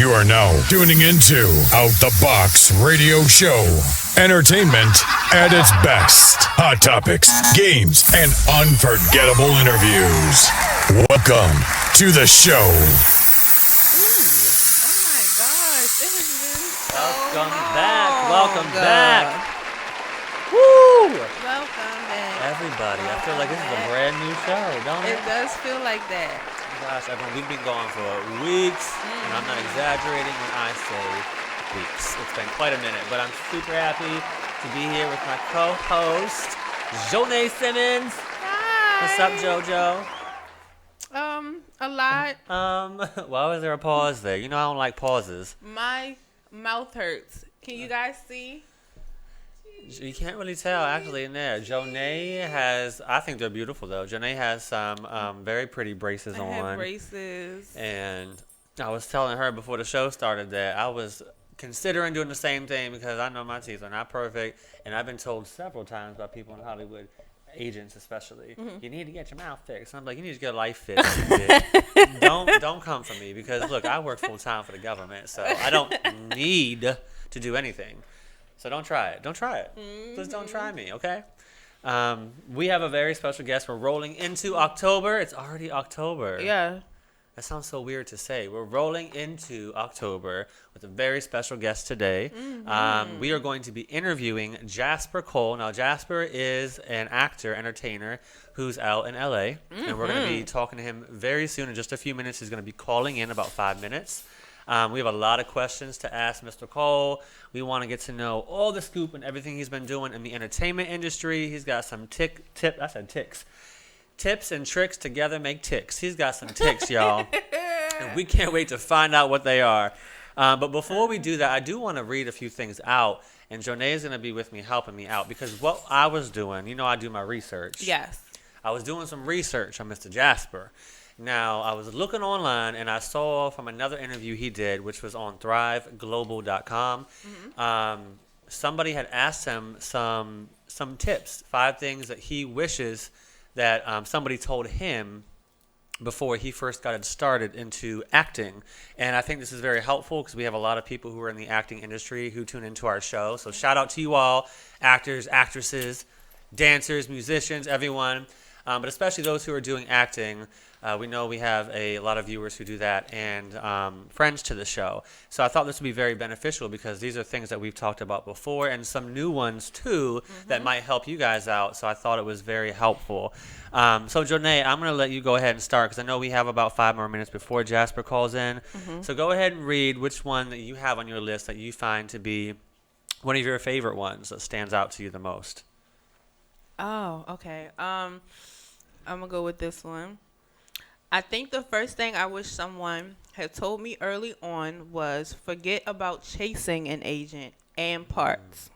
You are now tuning into Out the Box Radio Show. Entertainment at its best. Hot topics, games, and unforgettable interviews. Welcome to the show. Welcome back. Woo! Welcome back. Everybody, I feel like this is a brand new show, don't it? It does feel like that. Gosh, everyone, we've been going for weeks, and I'm not exaggerating when I say weeks. It's been quite a minute, but I'm super happy to be here with my co-host, Jonay Simmons. Hi. What's up, JoJo? A lot. Why was there a pause there? You know I don't like pauses. My mouth hurts. Can you guys see? You can't really tell actually in there. Jonay has, I think they're beautiful though. Jonay has some very pretty braces on. I have braces. And I was telling her before the show started that I was considering doing the same thing because I know my teeth are not perfect. And I've been told several times by people in Hollywood, agents especially, you need to get your mouth fixed. And I'm like, you need to get a life fixed. Don't come for me because look, I work full time for the government, so I don't need to do anything. So don't try it. Don't try it. Just don't try me, okay? We have a very special guest. We're rolling into October. It's already October. Yeah. That sounds so weird to say. We're rolling into October with a very special guest today. We are going to be interviewing Jasper Cole. Now, Jasper is an actor, entertainer, who's out in L.A. And we're going to be talking to him very soon. In just a few minutes, he's going to be calling in about 5 minutes. We have a lot of questions to ask Mr. Cole. We want to get to know all the scoop and everything he's been doing in the entertainment industry. He's got some tips and tricks together make ticks. He's got some ticks, y'all. And we can't wait to find out what they are. But before we do that, I do want to read a few things out. And Jonay is going to be with me, helping me out. Because what I was doing, you know I do my research. Yes. I was doing some research on Mr. Jasper. Now, I was looking online, and I saw from another interview he did, which was on thriveglobal.com, somebody had asked him some tips, 5 things that he wishes that somebody told him before he first got started into acting. And I think this is very helpful because we have a lot of people who are in the acting industry who tune into our show. So shout out to you all, actors, actresses, dancers, musicians, everyone. But especially those who are doing acting. We know we have a lot of viewers who do that and friends to the show. So I thought this would be very beneficial because these are things that we've talked about before and some new ones too that might help you guys out. So I thought it was very helpful. So Jonay, I'm going to let you go ahead and start because I know we have about 5 more minutes before Jasper calls in. So go ahead and read which one that you have on your list that you find to be one of your favorite ones that stands out to you the most. Oh, okay. I'm going to go with this one. I think the first thing I wish someone had told me early on was forget about chasing an agent and parts.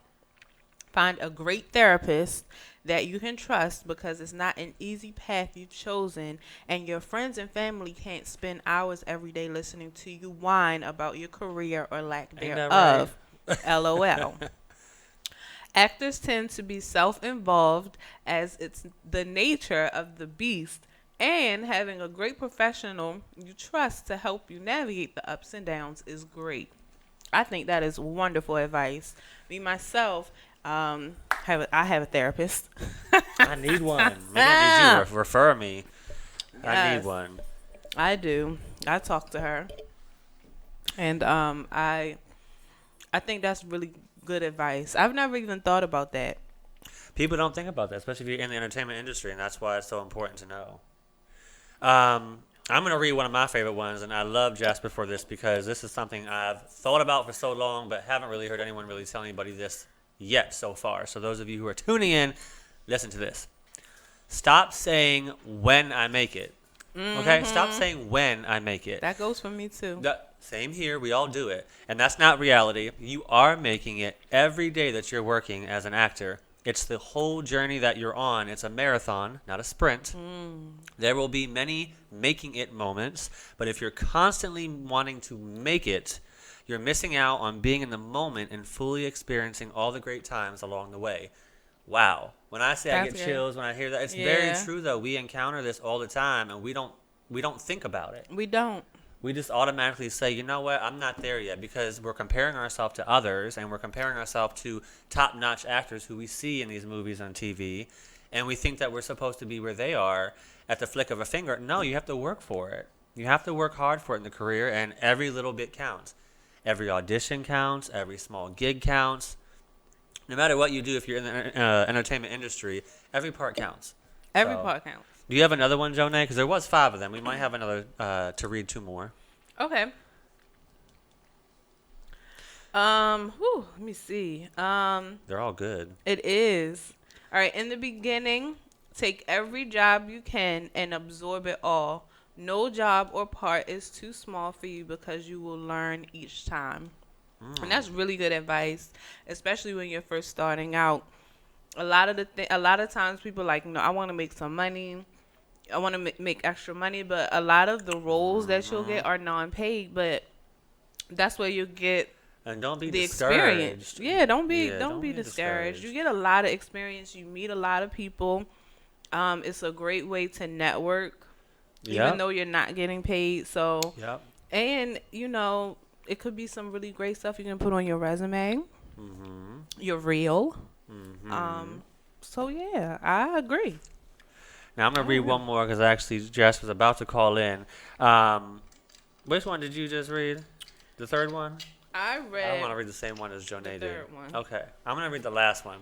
Find a great therapist that you can trust because it's not an easy path you've chosen, and your friends and family can't spend hours every day listening to you whine about your career or lack thereof. Right? LOL. Actors tend to be self-involved as it's the nature of the beast. And having a great professional you trust to help you navigate the ups and downs is great. I think that is wonderful advice. Me, myself, I have a therapist. I need one. Maybe I need you to refer me. Yes, I need one. I do. I talk to her. And I think that's really good advice. I've never even thought about that. People don't think about that, especially if you're in the entertainment industry, and that's why it's so important to know. I'm going to read one of my favorite ones, and I love Jasper for this because this is something I've thought about for so long but haven't really heard anyone really tell anybody this yet so far. So those of you who are tuning in, listen to this. Stop saying when I make it. Okay? Stop saying when I make it. That goes for me too. Same here. We all do it. And that's not reality. You are making it every day that you're working as an actor. It's the whole journey that you're on. It's a marathon, not a sprint. There will be many making it moments, but if you're constantly wanting to make it, you're missing out on being in the moment and fully experiencing all the great times along the way. Wow. When I say I get chills when I hear that, it's very true though. We encounter this all the time and we don't think about it. We don't. we just automatically say, you know what, I'm not there yet, because we're comparing ourselves to others, and we're comparing ourselves to top-notch actors who we see in these movies on TV, and we think that we're supposed to be where they are at the flick of a finger. No, you have to work for it. You have to work hard for it in the career, and every little bit counts. Every audition counts. Every small gig counts. No matter what you do, if you're in the entertainment industry, every part counts. Every part counts. Do you have another one, Jonay? Because there was 5 of them. We might have another to read 2 more. Okay. Let me see. They're all good. It is. All right. In the beginning, take every job you can and absorb it all. No job or part is too small for you because you will learn each time. And that's really good advice, especially when you're first starting out. A lot of times people are like, I want to make some money. I want to make extra money, but a lot of the roles that you'll get are non-paid, but that's where you get and don't be the discouraged. Experience. Yeah, don't be discouraged. You get a lot of experience. You meet a lot of people. It's a great way to network, even though you're not getting paid. So, and it could be some really great stuff you can put on your resume, your reel. So yeah, I agree. Now I'm gonna read one more because actually Jess was about to call in. Which one did you just read? The third one? I don't want to read the same one as Jonay did. The third one. Okay, I'm gonna read the last one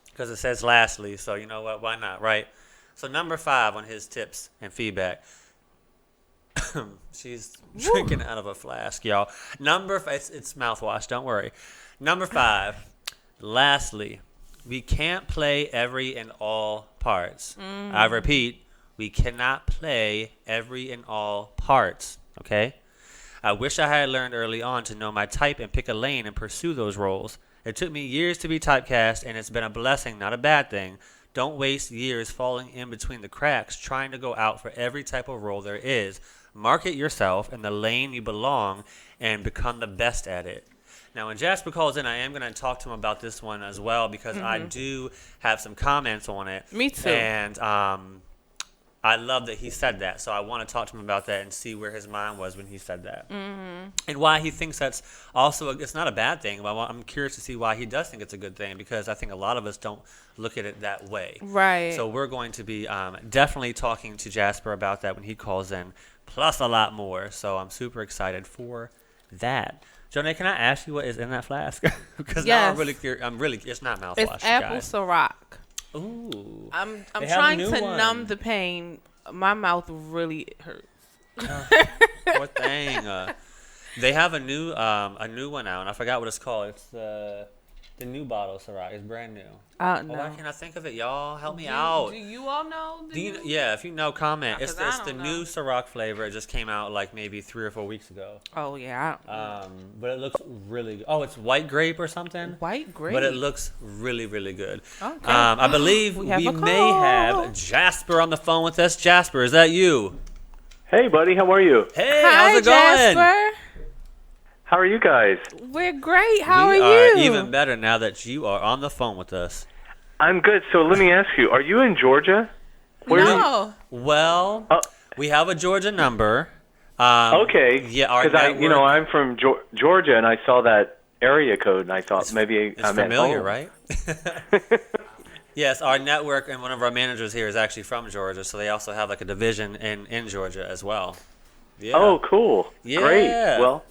because it says lastly. So you know what? Why not, right? So number 5 on his tips and feedback. She's drinking out of a flask, y'all. It's mouthwash. Don't worry. Number 5. Lastly, we can't play every and all parts. I repeat, we cannot play every and all parts. Okay? I wish I had learned early on to know my type and pick a lane and pursue those roles. It took me years to be typecast, and it's been a blessing, not a bad thing. Don't waste years falling in between the cracks trying to go out for every type of role there is. Market yourself in the lane you belong and become the best at it. Now, when Jasper calls in, I am going to talk to him about this one as well because I do have some comments on it. Me too. And I love that he said that. So I want to talk to him about that and see where his mind was when he said that. And why he thinks that's also, it's not a bad thing. But I'm curious to see why he does think it's a good thing because I think a lot of us don't look at it that way. Right. So we're going to be definitely talking to Jasper about that when he calls in, plus a lot more. So I'm super excited for that. Jonay, can I ask you what is in that flask? Because now I'm really curious. It's not mouthwash, it's apple guys. Ciroc. Ooh. I'm trying to numb the pain. My mouth really hurts. Poor thing. They have a new one out, and I forgot what it's called. It's the new bottle Ciroc. It's brand new. No. Why can't I think of it, y'all? Help me out. Do you all know? Yeah, if you know, comment. It's the know. new Ciroc flavor. It just came out like maybe 3 or 4 weeks ago. Oh yeah. But it looks really good. Oh, it's white grape or something. White grape. But it looks really, really good. Okay. I believe we may have Jasper on the phone with us. Jasper, is that you? Hey, buddy. How are you? Hey, Hi, how's it going? Jasper. How are you guys? We're great. How we are you? Even better now that you are on the phone with us. I'm good. So let me ask you, are you in Georgia? No. Well, we have a Georgia number. Okay. Yeah, because I'm from Georgia, and I saw that area code, and I thought maybe it's I'm familiar, at home. right? Yes, our network and one of our managers here is actually from Georgia, so they also have like a division in Georgia as well. Yeah. Oh, cool. Yeah. Great. Well.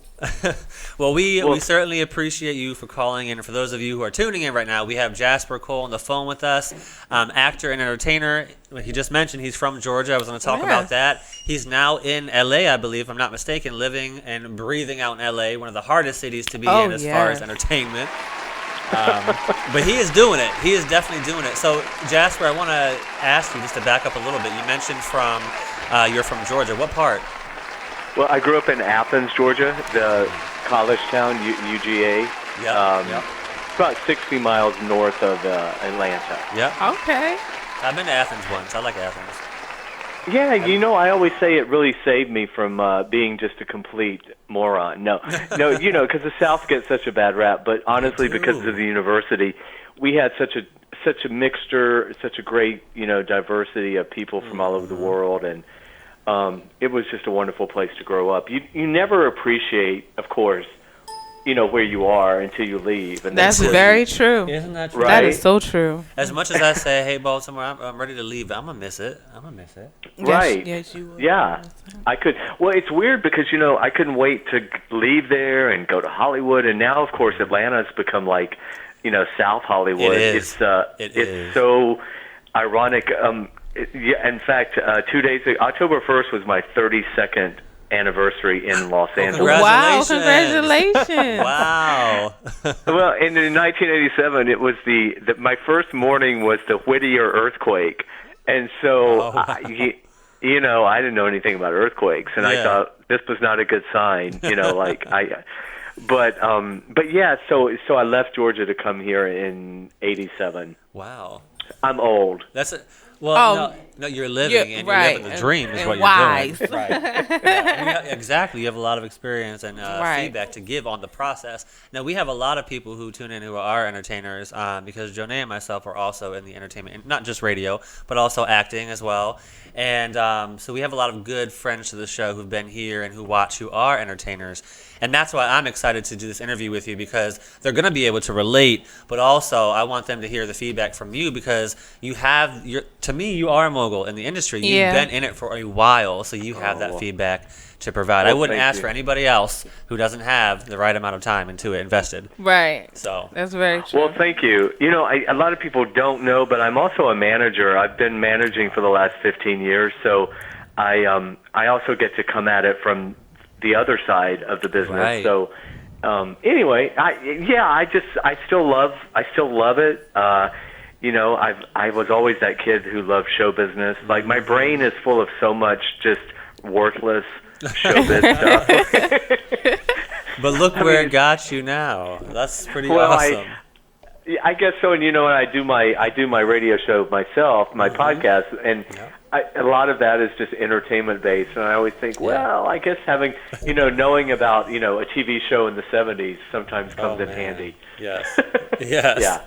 Well, we certainly appreciate you for calling in. For those of you who are tuning in right now, we have Jasper Cole on the phone with us, actor and entertainer. He just mentioned he's from Georgia. I was going to talk about that. He's now in L.A., I believe, if I'm not mistaken, living and breathing out in L.A., one of the hardest cities to be in as far as entertainment. But he is doing it. He is definitely doing it. So, Jasper, I want to ask you just to back up a little bit. You mentioned you're from Georgia. What part? Well, I grew up in Athens, Georgia, the college town, UGA. Yeah. About 60 miles north of Atlanta. Yeah. Okay. I've been to Athens once. I like Athens. Yeah, I always say it really saved me from being just a complete moron. No, because the South gets such a bad rap. But honestly, because of the university, we had such a mixture, such a great, diversity of people from all over the world, and it was just a wonderful place to grow up. You never appreciate, of course, where you are until you leave. And that's very true. Isn't that true? Right? That is so true. As much as I say, hey, Baltimore, I'm ready to leave, I'm going to miss it. Right. Yes, you would. Yeah. I could. Well, it's weird because, I couldn't wait to leave there and go to Hollywood. And now, of course, Atlanta's become like, South Hollywood. It is. It's so ironic. In fact, 2 days ago, October 1st was my 32nd anniversary in Los Angeles. Wow, congratulations. Wow. Well, and in 1987, it was my first morning was the Whittier earthquake. And so, I didn't know anything about earthquakes, and I thought this was not a good sign, but yeah, so I left Georgia to come here in 87. Wow. I'm old. That's it. Well, no, you're living and you're living the dream is what wise. you're doing. Right. Yeah, exactly. You have a lot of experience and feedback to give on the process. Now, we have a lot of people who tune in who are entertainers because Jonay and myself are also in the entertainment, not just radio, but also acting as well. And so we have a lot of good friends to the show who've been here and who watch who are entertainers. And that's why I'm excited to do this interview with you, because they're going to be able to relate, but also I want them to hear the feedback from you, because to me, you are a mogul in the industry. You've been in it for a while, so you have that feedback to provide. I wouldn't ask for anybody else who doesn't have the right amount of time into it invested. Right. So that's very true. Well, thank you. A lot of people don't know, but I'm also a manager. I've been managing for the last 15 years, so I also get to come at it from the other side of the business. Right. So anyway, I still love it. I was always that kid who loved show business. Like, my brain is full of so much just worthless showbiz stuff. But look where it got you now. That's pretty awesome. I guess so. And I do my radio show myself, my podcast, and a lot of that is just entertainment based. And I always think, well, I guess having knowing about a TV show in the 70s sometimes comes in handy. Yes. Yes. Yeah.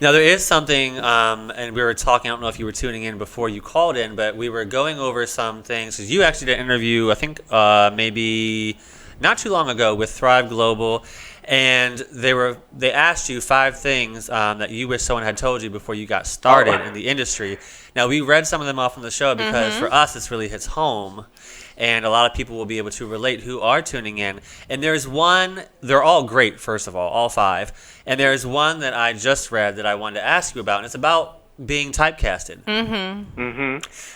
Now, there is something, and we were talking, I don't know if you were tuning in before you called in, but we were going over some things, because you actually did an interview, I think maybe not too long ago, with Thrive Global, and they asked you 5 things that you wish someone had told you before you got started in the industry. Now, we read some of them off on the show because for us, this really hits home. And a lot of people will be able to relate who are tuning in. And there's one, they're all great, first of all 5. And there's one that I just read that I wanted to ask you about, and it's about being typecasted.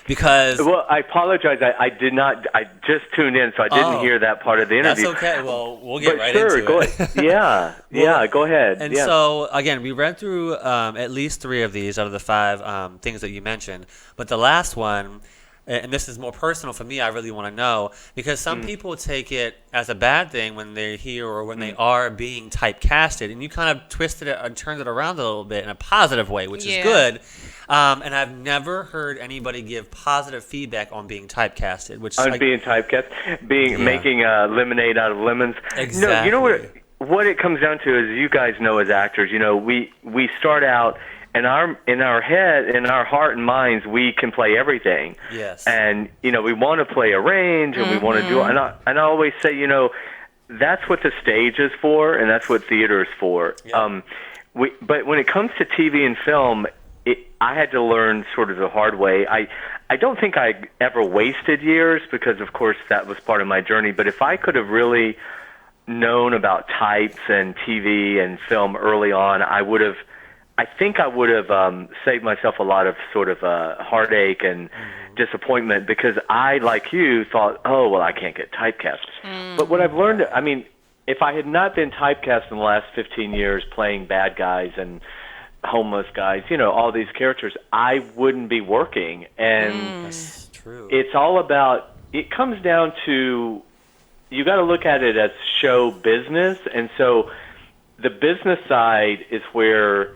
Because... Well, I apologize. I did not... I just tuned in, so I didn't hear that part of the interview. That's okay. Well, we'll get right into it. Go ahead. Go ahead. And so, again, we read through at least 3 of these out of the 5 things that you mentioned. But the last one... And this is more personal for me, I really want to know, because some people take it as a bad thing when they're here or when they are being typecasted, and you kind of twisted it and turned it around a little bit in a positive way, which is good. And I've never heard anybody give positive feedback on being typecasted. Being typecast, making lemonade out of lemons. Exactly. No, what it comes down to is, you guys know as actors, we start out. In our head, in our heart and minds, we can play everything. Yes. And we want to play a range, and we want to do. And I always say, that's what the stage is for, and that's what theater is for. Yeah. But when it comes to TV and film, I had to learn sort of the hard way. I don't think I ever wasted years, because of course that was part of my journey. But if I could have really known about types and TV and film early on, I think I would have saved myself a lot of sort of heartache and disappointment, because I, like you, thought, I can't get typecast. But what I've learned, if I had not been typecast in the last 15 years playing bad guys and homeless guys, all these characters, I wouldn't be working. And that's true. It's all about, it comes down to, you got to look at it as show business. And so the business side is where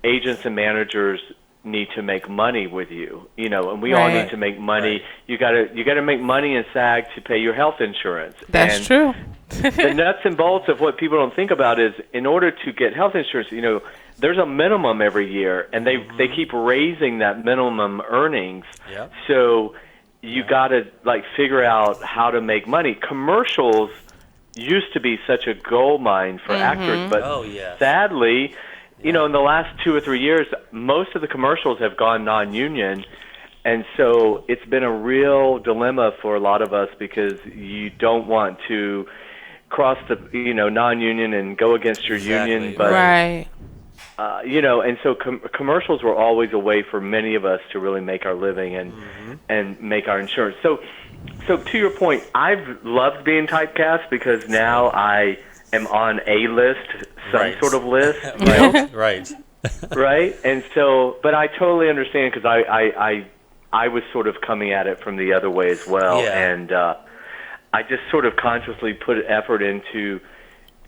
agents and managers need to make money with you, and we all need to make money. Right. You got to make money in SAG to pay your health insurance. That's true. The nuts and bolts of what people don't think about is, in order to get health insurance, there's a minimum every year, and they keep raising that minimum earnings. Yep. So you got to like figure out how to make money. Commercials used to be such a gold mine for actors, but sadly, you know, in the last 2 or 3 years, most of the commercials have gone non-union, and so it's been a real dilemma for a lot of us because you don't want to cross the, you know, non-union and go against your union, but you know, and so commercials were always a way for many of us to really make our living and make our insurance. So to your point, I've loved being typecast because now I am on a list, some sort of list, right. And so, but I totally understand because I was sort of coming at it from the other way as well, and I just sort of consciously put effort into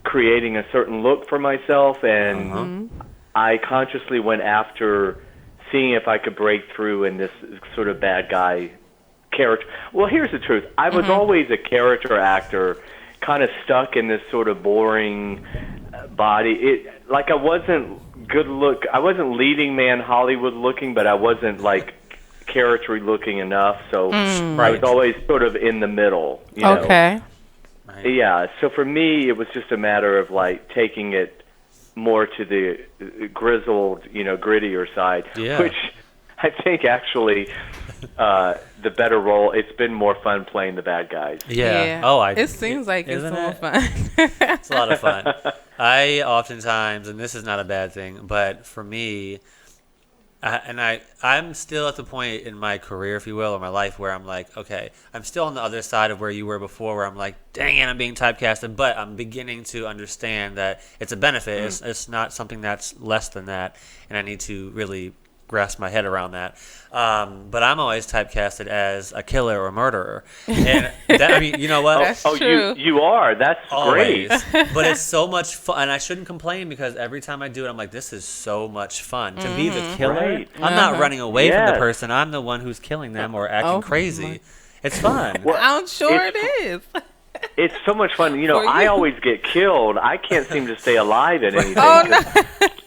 creating a certain look for myself, and I consciously went after seeing if I could break through in this sort of bad guy character. Well, here's the truth. I was always a character actor, kind of stuck in this sort of boring body. Like I wasn't I wasn't leading man Hollywood looking, but I wasn't like character looking enough. So I was always sort of in the middle, you know. Okay. Yeah, so for me, it was just a matter of like taking it more to the grizzled, you know, grittier side, which I think actually the better role. It's been more fun playing the bad guys. It seems like it's more fun. It's a lot of fun. I oftentimes, and this is not a bad thing, but for me, I'm still at the point in my career, if you will, or my life where I'm like, okay, I'm still on the other side of where you were before, where I'm like, dang it, I'm being typecasted, but I'm beginning to understand that it's a benefit. It's not something that's less than that, and I need to really grasp my head around that. But I'm always typecasted as a killer or a murderer. And that, I mean, you know what? That's true. You are. That's always great. But it's so much fun, and I shouldn't complain because every time I do it, I'm like, this is so much fun. To be the killer, I'm not running away from the person. I'm the one who's killing them or acting crazy. It's fun. Well, I'm sure it is. It's so much fun. You know, I always get killed. I can't seem to stay alive in anything.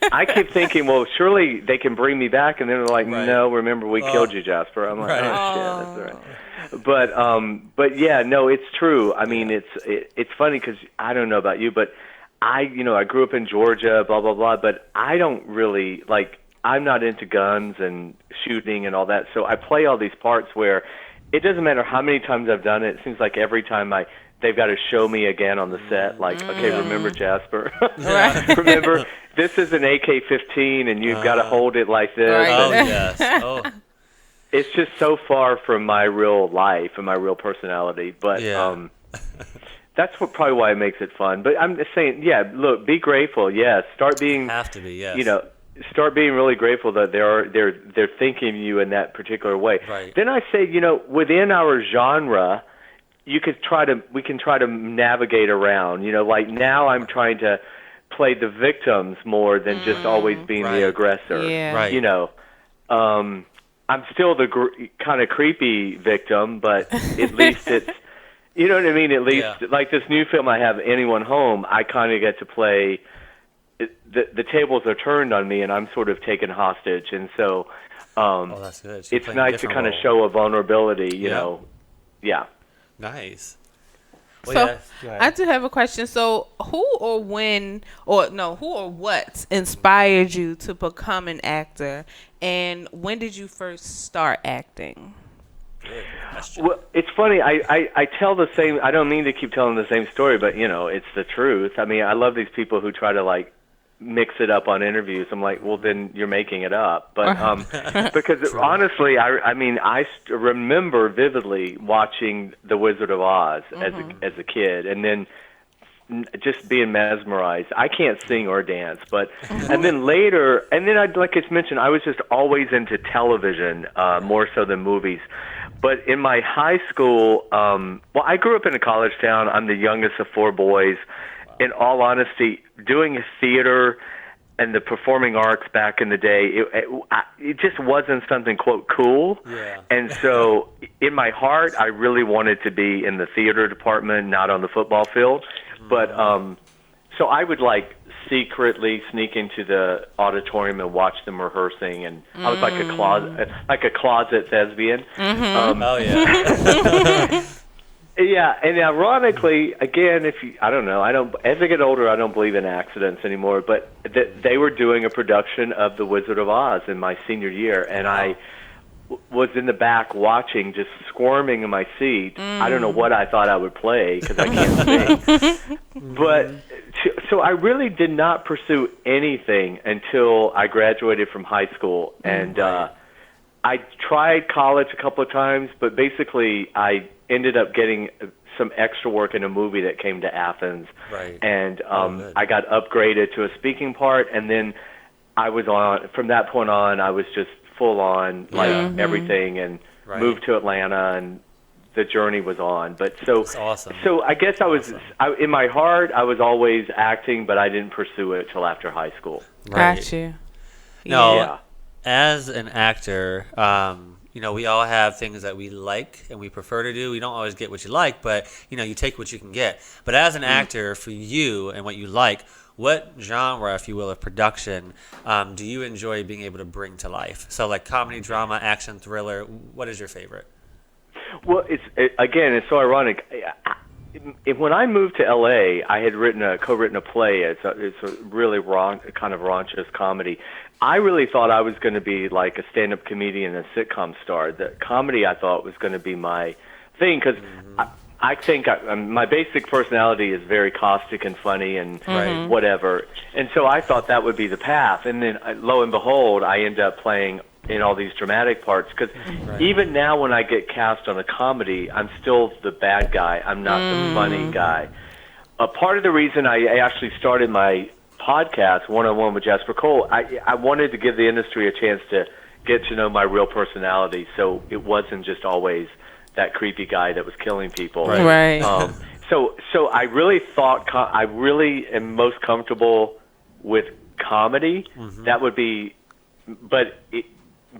I keep thinking, well, surely they can bring me back, and then they're like, no, remember we killed you, Jasper. I'm like, oh shit, that's all right. But yeah, no, it's true. I mean, it's funny because I don't know about you, but I grew up in Georgia, blah blah blah. But I don't really like. I'm not into guns and shooting and all that. So I play all these parts where it doesn't matter how many times I've done it. It seems like every time they've got to show me again on the set, like, okay, remember Jasper? Remember, this is an AK-15, and you've got to hold it like this. Oh, yes. Oh. It's just so far from my real life and my real personality. But that's probably why it makes it fun. But I'm just saying, look, be grateful. Yes, start being. Have to be, yes. You know, start being really grateful that they're thinking of you in that particular way. Right. Then I say, you know, within our genre, we can try to navigate around. You know, like now I'm trying to play the victims more than just always being the aggressor. Yeah. Right. You know, I'm still the kind of creepy victim, but at least it's, you know what I mean? At least like this new film I have, Anyone Home, I kind of get to play. The tables are turned on me, and I'm sort of taken hostage, and so that's good. So it's nice to kind of show a vulnerability. You know, Nice. Well, so I do have a question. So who or what inspired you to become an actor, and when did you first start acting? Well, it's funny. I tell the same. I don't mean to keep telling the same story, but you know, it's the truth. I mean, I love these people who try to like mix it up on interviews. I'm like, well, then you're making it up. But because honestly, I mean, I remember vividly watching The Wizard of Oz as a kid, and then just being mesmerized. I can't sing or dance, but and then later, like it's mentioned, I was just always into television more so than movies. But in my high school, well, I grew up in a college town. I'm the youngest of 4 boys. In all honesty, doing theater and the performing arts back in the day, it just wasn't something, quote, cool. Yeah. And so in my heart, I really wanted to be in the theater department, not on the football field. But so I would like secretly sneak into the auditorium and watch them rehearsing, and I was like a closet thespian. Oh yeah. Yeah, and ironically, again, as I get older, I don't believe in accidents anymore, but they were doing a production of The Wizard of Oz in my senior year, and I was in the back watching, just squirming in my seat. I don't know what I thought I would play because I can't sing. But so I really did not pursue anything until I graduated from high school, and I tried college a couple of times, but basically I ended up getting some extra work in a movie that came to Athens, and I got upgraded to a speaking part, and then I was on. From that point on, I was just full on everything, and moved to Atlanta, and the journey was on. But That's awesome. So I guess in my heart, I was always acting, but I didn't pursue it till after high school. Got you. No, as an actor, we all have things that we like and we prefer to do. We don't always get what you like, but you take what you can get. But as an actor, for you and what you like, what genre, if you will, of production do you enjoy being able to bring to life? So like comedy, drama, action, thriller, what is your favorite? Well, it's so ironic. When I moved to LA, I had co-written a play. It's a really kind of raunchous comedy. I really thought I was going to be like a stand-up comedian and a sitcom star. The comedy I thought was going to be my thing because I think my basic personality is very caustic and funny and whatever. And so I thought that would be the path. And then lo and behold, I end up playing in all these dramatic parts because even now when I get cast on a comedy, I'm still the bad guy. I'm not the funny guy. A part of the reason I actually started my podcast, One-on-One with Jasper Cole, I wanted to give the industry a chance to get to know my real personality, so it wasn't just always that creepy guy that was killing people. Right. So I really thought I really am most comfortable with comedy. That would be, but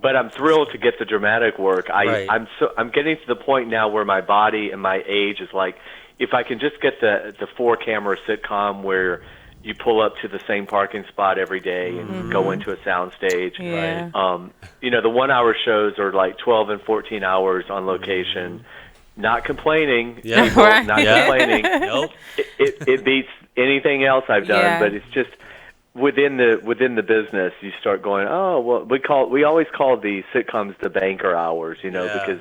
I'm thrilled to get the dramatic work. I'm getting to the point now where my body and my age is like, if I can just get the 4-camera sitcom where you pull up to the same parking spot every day and go into a sound stage. Yeah. The 1-hour shows are like 12 and 14 hours on location. Not complaining. People, not complaining. Nope. It beats anything else I've done, but it's just within the business you start going, oh well, we always call the sitcoms the banker hours, because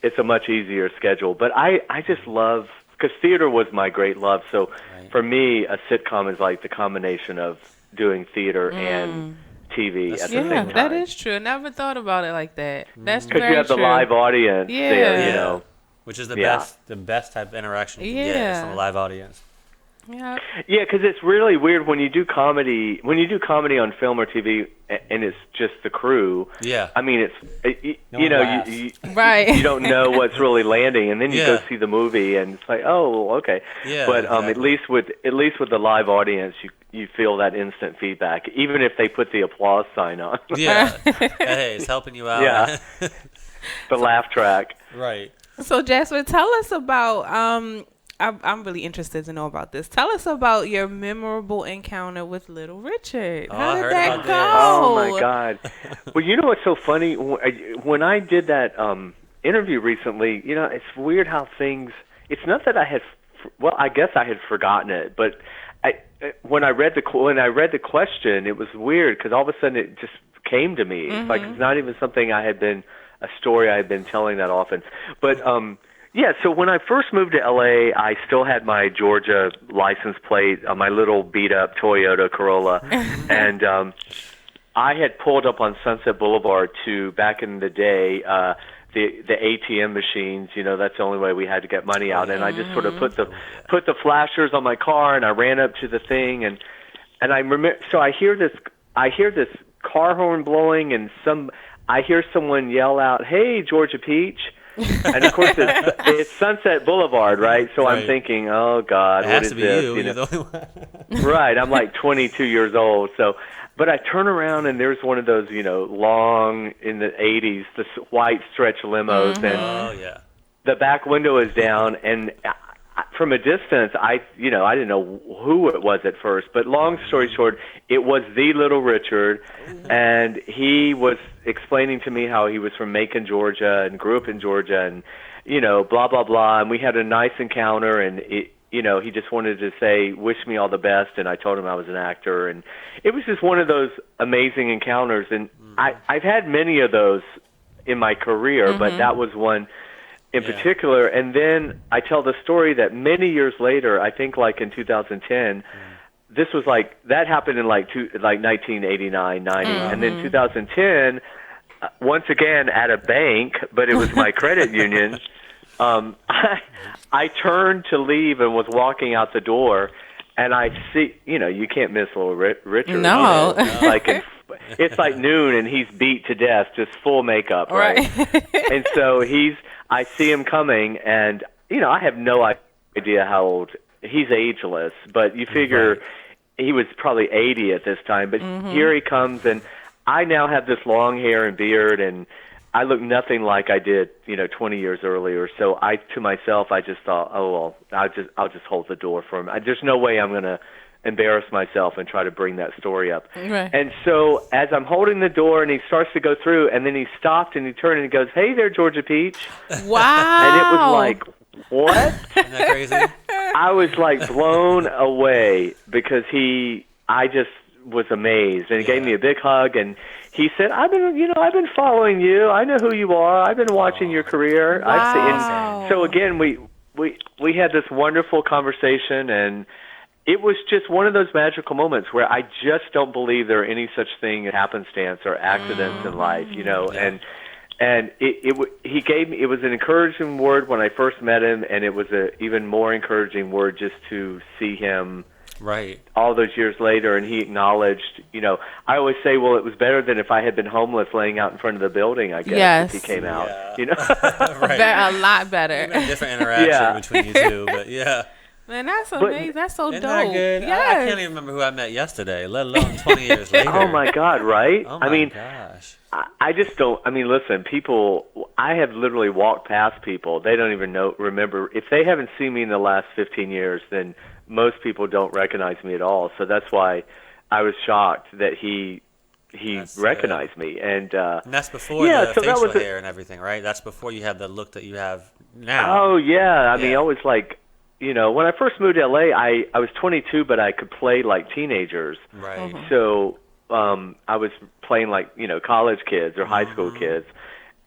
it's a much easier schedule. But I just love, because theater was my great love. So for me, a sitcom is like the combination of doing theater and TV at the same time. That is true. Never thought about it like that. That's very true. Because you have the live audience there, Which is the best type of interaction you can get from a live audience. Yeah. Yeah, because it's really weird when you do comedy. When you do comedy on film or TV, and it's just the crew. Yeah. I mean, you don't know what's really landing, and then you go see the movie, and it's like, oh, okay. Yeah. But at least with the live audience, you feel that instant feedback, even if they put the applause sign on. Yeah. Hey, it's helping you out. Yeah. The laugh track. Right. So Jasper, tell us about I'm really interested to know about this. Tell us about your memorable encounter with Little Richard. How did that go? Oh my God! Well, you know what's so funny? When I did that interview recently, it's weird how things. It's not that I had. Well, I guess I had forgotten it, but when I read the question, it was weird because all of a sudden it just came to me. It's like it's not even something a story I had been telling that often, but. Yeah, so when I first moved to LA, I still had my Georgia license plate, my little beat-up Toyota Corolla, and I had pulled up on Sunset Boulevard to, back in the day, the ATM machines. That's the only way we had to get money out, and I just sort of put the flashers on my car, and I ran up to the thing, and I remember. So I hear this car horn blowing, and I hear someone yell out, "Hey, Georgia Peach." And of course, it's Sunset Boulevard, right? So I'm thinking, oh God, what is this? You're the only one. Right, I'm like 22 years old. So, but I turn around and there's one of those, long in the 80s, the white stretch limos, and the back window is down, and from a distance, I didn't know who it was at first, but long story short, it was the Little Richard, and he was explaining to me how he was from Macon, Georgia, and grew up in Georgia, and blah blah blah, and we had a nice encounter, and he just wanted to say, wish me all the best, and I told him I was an actor, and it was just one of those amazing encounters, and I've had many of those in my career, but that was one in particular. And then I tell the story that many years later, I think like in 2010, this was like, that happened in like 1989, 90, and then 2010, once again at a bank, but it was my credit union. I turned to leave and was walking out the door, and I see, you can't miss little Richard. No. It's like noon, and he's beat to death, just full makeup, right? And so I see him coming, and I have no idea how old. He's ageless, but you figure he was probably 80 at this time. But here he comes, and I now have this long hair and beard, and I look nothing like I did, 20 years earlier. So to myself, I just thought, oh well, I'll just hold the door for him. There's no way I'm going to embarrass myself and try to bring that story up. Right. And so as I'm holding the door, and he starts to go through, and then he stopped and he turned and he goes, "Hey there, Georgia Peach." Wow. And it was like, what? Isn't that crazy? I was like blown away because I just was amazed, and he gave me a big hug, and he said, I've been following you. I know who you are. I've been watching your career. Wow. And so again, we had this wonderful conversation, and it was just one of those magical moments where I just don't believe there are any such thing as happenstance or accidents in life, and he gave me, it was an encouraging word when I first met him, and it was a even more encouraging word just to see him all those years later, and he acknowledged, I always say, well, it was better than if I had been homeless laying out in front of the building, I guess, if he came out, A lot better. Different interaction between you two, but Man, that's amazing. That's so Isn't dope. that good? Yes. I can't even remember who I met yesterday, let alone 20 years later. Oh, my God, right? Oh, my gosh. I just don't, listen, people, I have literally walked past people. They don't even remember. If they haven't seen me in the last 15 years, then most people don't recognize me at all. So that's why I was shocked that he recognized me. And that's before the facial hair and everything, right? That's before you have the look that you have now. Oh, yeah. I was like, when I first moved to L.A., I was 22, but I could play like teenagers. Right. So I was playing like, college kids or high school kids.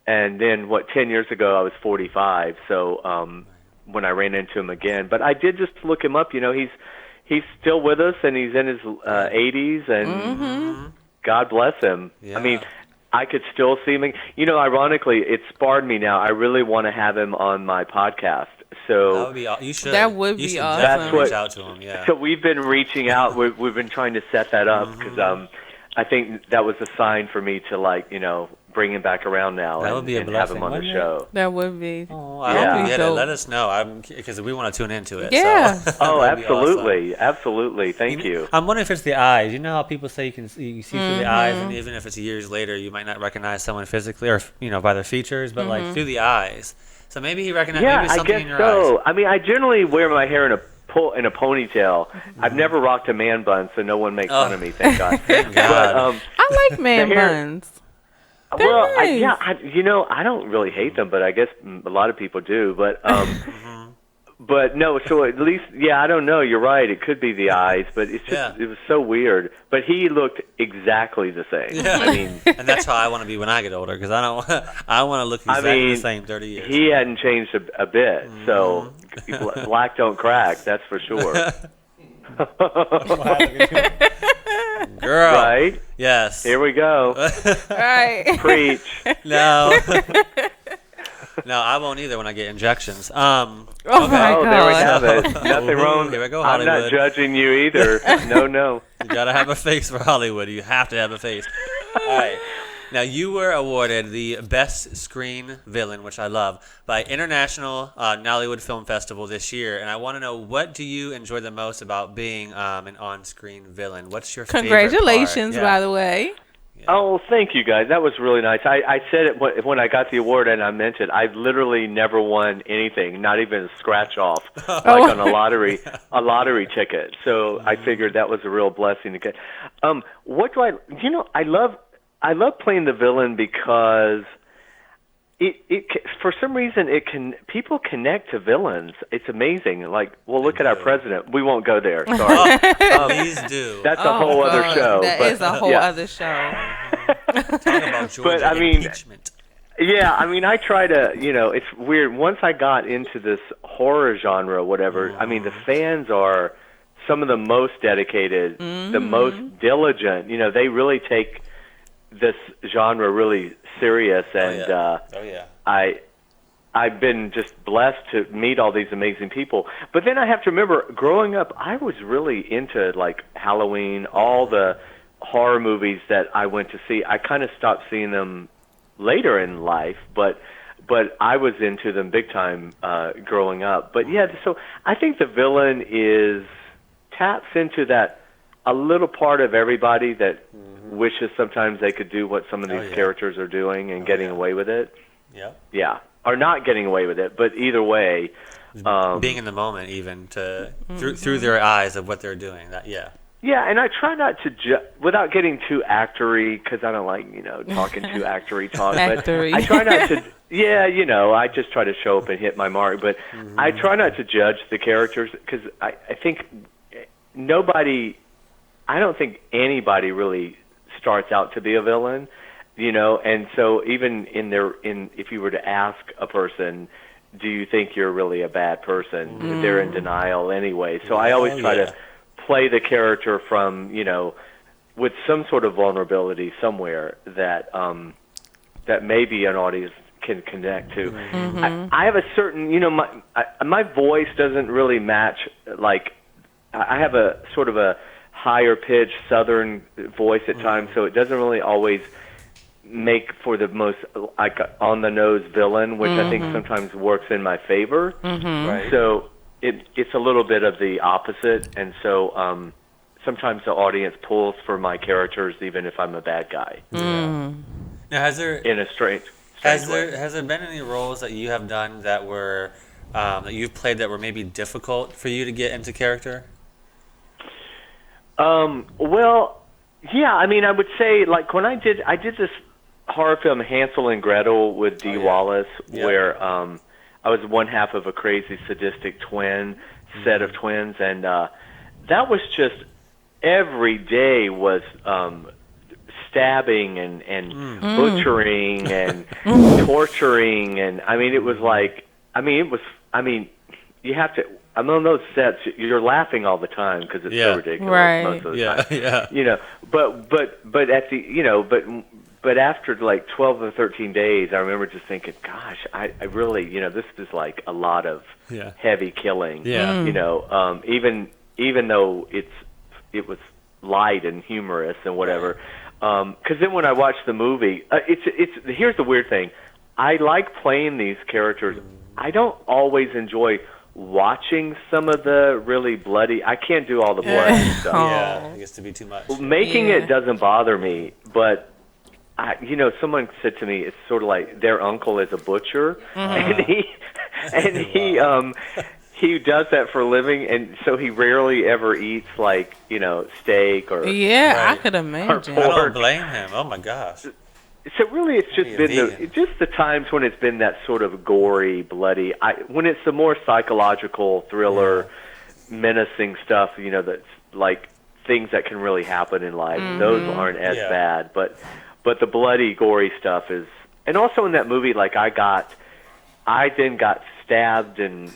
And then, 10 years ago, I was 45. So when I ran into him again. But I did just look him up. He's still with us, and he's in his 80s, and God bless him. Yeah. I could still see him. Ironically, it sparred me now. I really want to have him on my podcast. So that would be, you should. That would be you should awesome. definitely reach out to him. Yeah. So we've been reaching out. We've been trying to set that up because I think that was a sign for me to bring him back around now that would be a and blessing, have him on the wouldn't show. That would be. Oh, I hope you get it. Let us know, because we want to tune into it. Yeah. So. Oh, absolutely, absolutely. Thank you. I'm wondering if it's the eyes. You know how people say you see through the eyes, and even if it's years later, you might not recognize someone physically or by their features, but like through the eyes. So maybe he recognized maybe something in your eyes. I generally wear my hair in a ponytail. I've never rocked a man bun, so no one makes fun of me. Thank God. Thank God. I like man buns. Well, nice. I don't really hate them, but I guess a lot of people do. But but no, so at least, I don't know. You're right. It could be the eyes, but it's just it was so weird. But he looked exactly the same. Yeah. And that's how I want to be when I get older, because I want to look exactly the same 30 years. He hadn't changed a bit, so black don't crack. That's for sure. Girl. Right? Yes. Here we go. Right. Preach. No. No, I won't either when I get injections. My Oh, there we God. have it. Nothing wrong. Here we go, I'm Hollywood. not judging you either. No. You gotta have a face for Hollywood. You have to have a face. All right. Now, you were awarded the Best Screen Villain, which I love, by International Nollywood Film Festival this year. And I want to know, what do you enjoy the most about being an on-screen villain? What's your favorite part? Congratulations, by the way. Yeah. Oh, thank you guys. That was really nice. I said it when I got the award, and I meant it. I've literally never won anything, not even a scratch off, like on a lottery ticket. So I figured that was a real blessing to get. What do I? I love playing the villain because for some reason people connect to villains. It's amazing. Like, well, look at our president. We won't go there. Sorry. Please do. That's a whole other show. That is a whole other show. Talk about Georgia impeachment. Yeah, I mean, I try to, it's weird. Once I got into this horror genre, whatever, I mean, the fans are some of the most dedicated, the most diligent. They really take this genre really serious, and I've been just blessed to meet all these amazing people. But then I have to remember, growing up, I was really into, like, Halloween, all the horror movies that I went to see. I kind of stopped seeing them later in life, but I was into them big time growing up. But yeah, so I think the villain taps into that a little part of everybody that wishes sometimes they could do what some of these characters are doing and getting away with it. Yeah, or not getting away with it, but either way, being in the moment, even through their eyes of what they're doing. Yeah, and I try not to without getting too actory, because I don't like, talking too actory talk. But I try not to. Yeah, I just try to show up and hit my mark. But I try not to judge the characters, because I think I don't think anybody really starts out to be a villain, And so even if you were to ask a person, do you think you're really a bad person? They're in denial anyway. So I always try to play the character from, with some sort of vulnerability somewhere that maybe an audience can connect to. I have a certain, my voice doesn't really match, like, I have a sort of a higher pitched Southern voice at times, so it doesn't really always make for the most, like, on the nose villain, which I think sometimes works in my favor. Right. So it's a little bit of the opposite, and so sometimes the audience pulls for my characters, even if I'm a bad guy. Now, has there in a strange has way. there been any roles that you have done that were that you've played that were maybe difficult for you to get into character? Well, yeah. I mean, I would say, like, when I did this horror film Hansel and Gretel with Dee Wallace, where I was one half of a crazy sadistic twin set of twins, and that was just every day was stabbing and butchering and torturing, and I mean, it was like, you have to. I'm on those sets. You're laughing all the time because it's so ridiculous most of the time. But at the but after like 12 or 13 days, I remember just thinking, gosh, I really, this is like a lot of heavy killing. Even though it was light and humorous and whatever. Because then when I watched the movie, here's the weird thing. I like playing these characters. I don't always enjoy watching some of the really bloody. I can't do all the blood and stuff. Yeah, it gets to be too much. Making it doesn't bother me, but someone said to me, it's sort of like their uncle is a butcher, and he does that for a living, and so he rarely ever eats, like, steak or I could imagine. I don't blame him. Oh my gosh. So really, it's just been the times when it's been that sort of gory, bloody. When it's the more psychological thriller, menacing stuff, that's like things that can really happen in life. Those aren't as bad, but the bloody, gory stuff is. And also in that movie, like, I then got stabbed in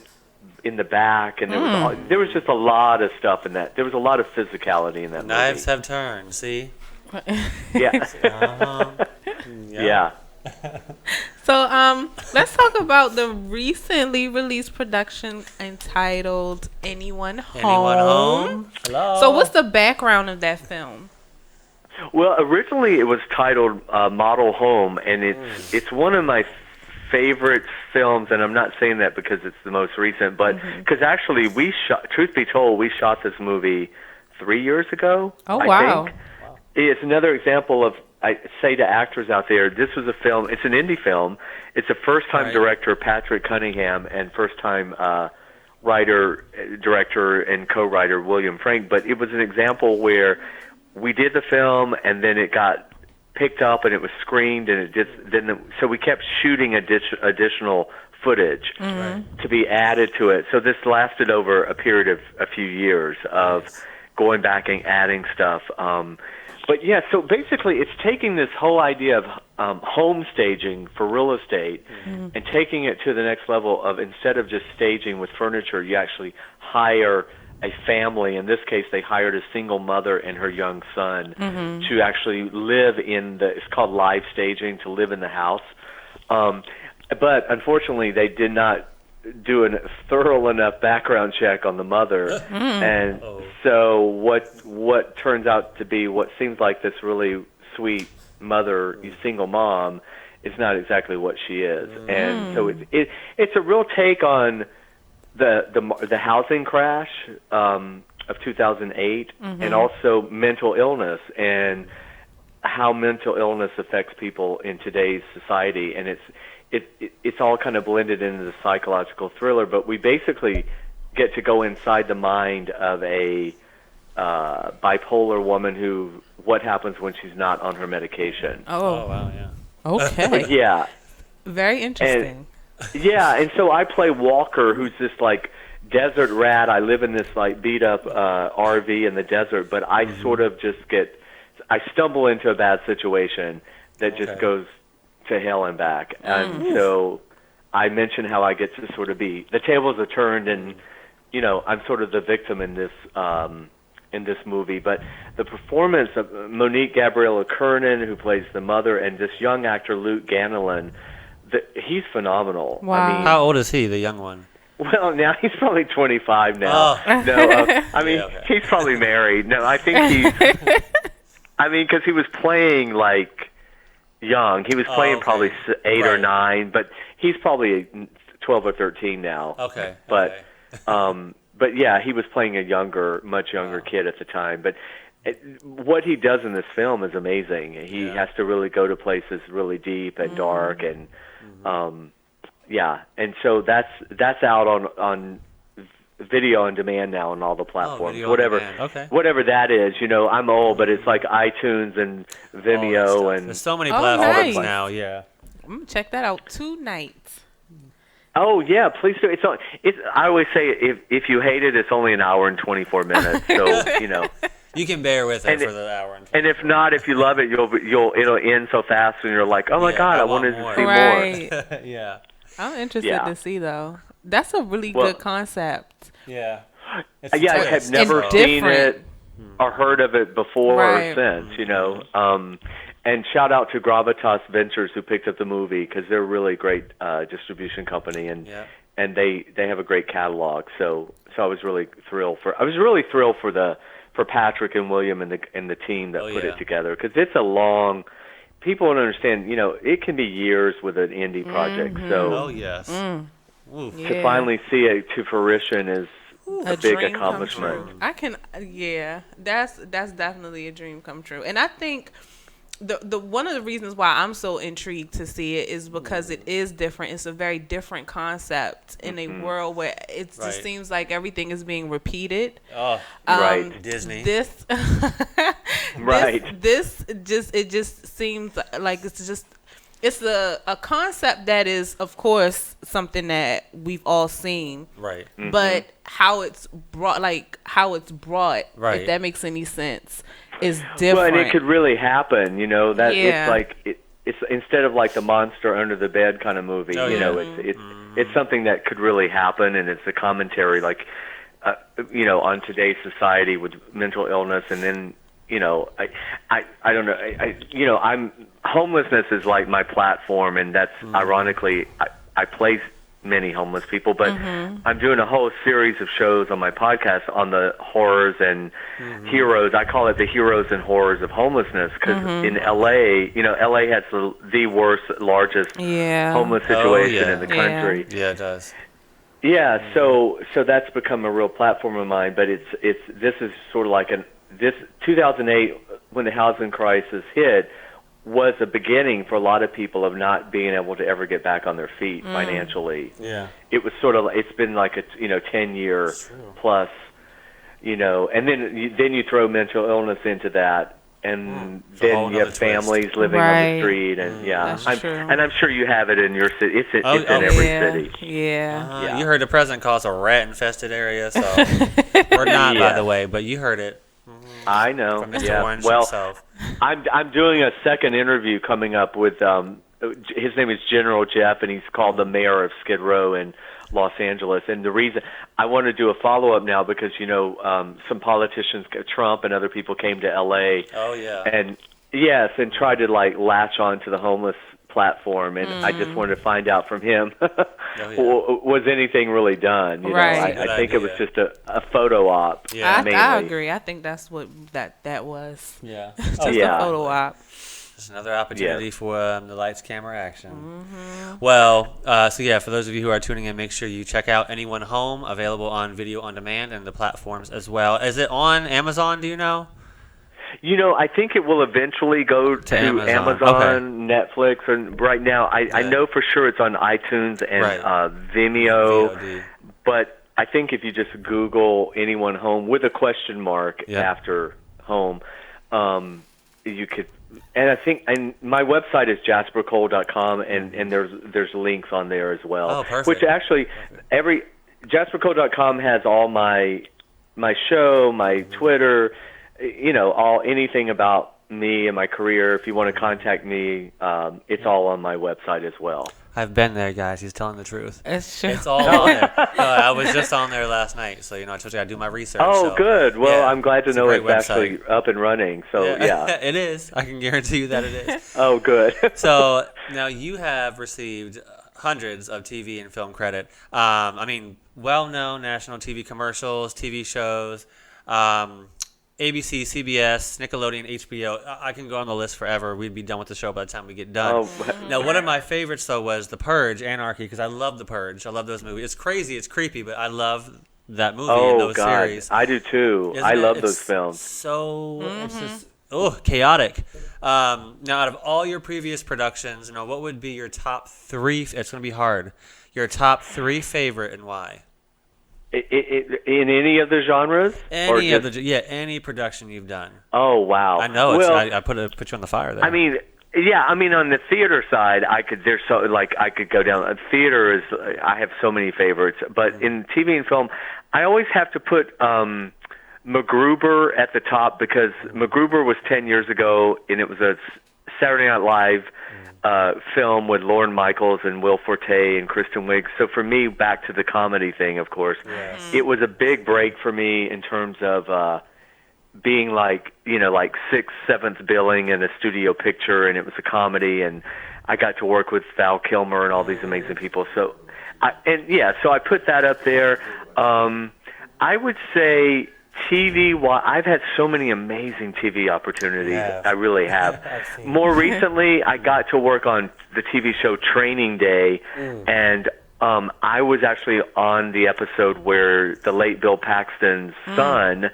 the back, and there was just a lot of stuff in that. There was a lot of physicality in that movie. Knives have turned. See. Yeah. So let's talk about the recently released production entitled Anyone Home? Anyone Home? Hello. So what's the background of that film? Well, originally it was titled Model Home, and it's one of my favorite films, and I'm not saying that because it's the most recent, but because actually truth be told, we shot this movie 3 years ago. Oh, wow. I think. It's another example of I say to actors out there, this was a film. It's an indie film. It's a first-time director, Patrick Cunningham, and first-time writer, director, and co-writer William Frank. But it was an example where we did the film, and then it got picked up, and it was screened, and it just so we kept shooting additional footage to be added to it. So this lasted over a period of a few years of going back and adding stuff. But yeah, so basically it's taking this whole idea of home staging for real estate and taking it to the next level of, instead of just staging with furniture, you actually hire a family. In this case, they hired a single mother and her young son to actually live in it's called live staging, to live in the house. But unfortunately, they did not do a thorough enough background check on the mother, and so what turns out to be what seems like this really sweet mother, single mom, is not exactly what she is. And so it's a real take on the housing crash of 2008, and also mental illness and how mental illness affects people in today's society. And it's all kind of blended into the psychological thriller, but we basically get to go inside the mind of a bipolar woman what happens when she's not on her medication. Oh wow, yeah. Okay. Yeah. Very interesting. And so I play Walker, who's this like desert rat. I live in this like beat up RV in the desert, but I sort of I stumble into a bad situation that just goes to hell and back. And so I mention how I get to sort of the tables are turned, and I'm sort of the victim in this movie. But the performance of Monique Gabriella Kernan, who plays the mother, and this young actor Luke Ganelin, he's phenomenal. Wow. I mean, How old is he, the young one? well, now he's probably 25 now. I mean, he's probably married. No, I think he's because he was playing like young. He was playing probably 8 or 9, but he's probably 12 or 13 now. Okay. But yeah, he was playing a much younger kid at the time. But what he does in this film is amazing. He has to really go to places really deep and dark, and and so that's out on video on demand now on all the platforms. Whatever that is. I'm old, but it's like iTunes and Vimeo and there's so many platforms nice. now. Yeah. I'm gonna check that out tonight. Oh yeah, please do. I always say if you hate it, it's only an hour and 24 minutes. So you can bear with it for the hour and 24. And if not, if you love it, it'll end so fast, and you're like, oh my god, I wanted to see more. Yeah. I'm interested to see though. That's a really good concept. Yeah. I have never seen it or heard of it before or since. And shout out to Gravitas Ventures, who picked up the movie, because they're a really great distribution company, and they have a great catalog. So I was really thrilled for Patrick and William and the team that put it together, because it's a long. People don't understand. It can be years with an indie project. So to finally see it to fruition is a big accomplishment. That's definitely a dream come true. And I think the one of the reasons why I'm so intrigued to see it is because it is different. It's a very different concept in a world where it just seems like everything is being repeated. Disney. This just seems like it's a concept that is, of course, something that we've all seen. Right. But how it's brought, if that makes any sense, is different. Well, and it could really happen, it's like it's instead of like the monster under the bed kind of movie, it's something that could really happen, and it's a commentary like on today's society with mental illness. And then I don't know, homelessness is like my platform, and that's ironically I play many homeless people, but I'm doing a whole series of shows on my podcast on the horrors and heroes. I call it the heroes and horrors of homelessness, because in LA, LA has the worst, largest homeless situation in the country. Yeah, it does. Yeah, so that's become a real platform of mine. But this is sort of like this 2008, when the housing crisis hit. was a beginning for a lot of people of not being able to ever get back on their feet financially. Yeah. It was sort of, it's been like a 10-year plus, and then you throw mental illness into that, and then you have families living on the street, and I'm sure you have it in your city. It's in every city. Yeah. You heard the president calls a rat-infested area, so we're not, by the way, but you heard it. I know. From Mr. Orange well, himself. I'm doing a second interview coming up with his name is General Jeff, and he's called the mayor of Skid Row in Los Angeles. And the reason I want to do a follow-up now because some politicians, Trump and other people, came to L.A. Oh yeah. And tried to latch on to the homeless platform, and I just wanted to find out from him was anything really done. I think it was just a photo op. Yeah, I agree. I think that's what that was. Yeah, just a photo op. Just another opportunity for the lights, camera, action. Well, for those of you who are tuning in, make sure you check out Anyone Home, available on video on demand and the platforms as well. Is it on Amazon? Do you know? I think it will eventually go to Amazon, Netflix, and right now I know for sure it's on iTunes and Vimeo. VOD. But I think if you just Google Anyone Home with a question mark after home, you could. And I think my website is jaspercole.com, and there's links on there as well. Oh, perfect. Which actually jaspercole.com has all my show, my Twitter. Anything about me and my career. If you want to contact me, it's all on my website as well. I've been there, guys. He's telling the truth. It's true. It's all on there. I was just on there last night, so I told you I do my research. Oh, good. Well, I'm glad to know it's actually up and running. So it is. I can guarantee you that it is. Oh, good. So now you have received hundreds of TV and film credit. Well-known national TV commercials, TV shows. ABC, CBS, Nickelodeon, HBO. I can go on the list forever. We'd be done with the show by the time we get done. Now, one of my favorites, though, was The Purge, Anarchy, because I love The Purge. I love those movies. It's crazy. It's creepy, but I love that movie and those series. I do, too. I love those films. So, it's just, chaotic. Now, out of all your previous productions, what would be your top three? It's going to be hard. Your top three favorite and why? In any of the genres? Any production you've done. Oh, wow. I know. I put you on the fire there. on the theater side, I could go down. Theater is, I have so many favorites, but in TV and film, I always have to put MacGruber at the top because MacGruber was 10 years ago, and it was a Saturday Night Live film with Lorne Michaels and Will Forte and Kristen Wiig. So for me, back to the comedy thing, of course, it was a big break for me in terms of being like 6th, 7th billing in a studio picture, and it was a comedy, and I got to work with Val Kilmer and all these amazing people. So I put that up there. I would say TV, I've had so many amazing TV opportunities. I really have. More recently, I got to work on the TV show Training Day, and I was actually on the episode where the late Bill Paxton's son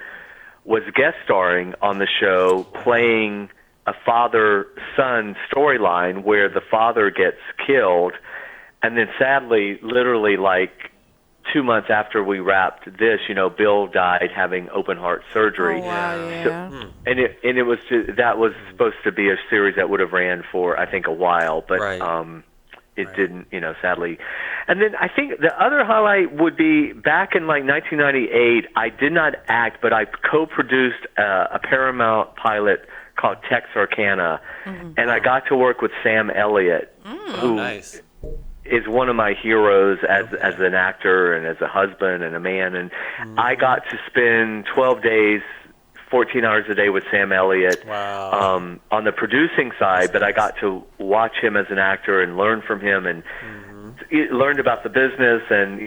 was guest starring on the show, playing a father-son storyline where the father gets killed, and then sadly, literally 2 months after we wrapped this, Bill died having open heart surgery. Oh, wow, yeah. So, it was that was supposed to be a series that would have ran for I think a while, but it didn't, sadly. And then I think the other highlight would be back in 1998. I did not act, but I co-produced a Paramount pilot called Texarkana, and I got to work with Sam Elliott, who. Nice. Is one of my heroes as an actor and as a husband and a man, and I got to spend 12 days, 14 hours a day with Sam Elliott on the producing side, but I got to watch him as an actor and learn from him and learned about the business and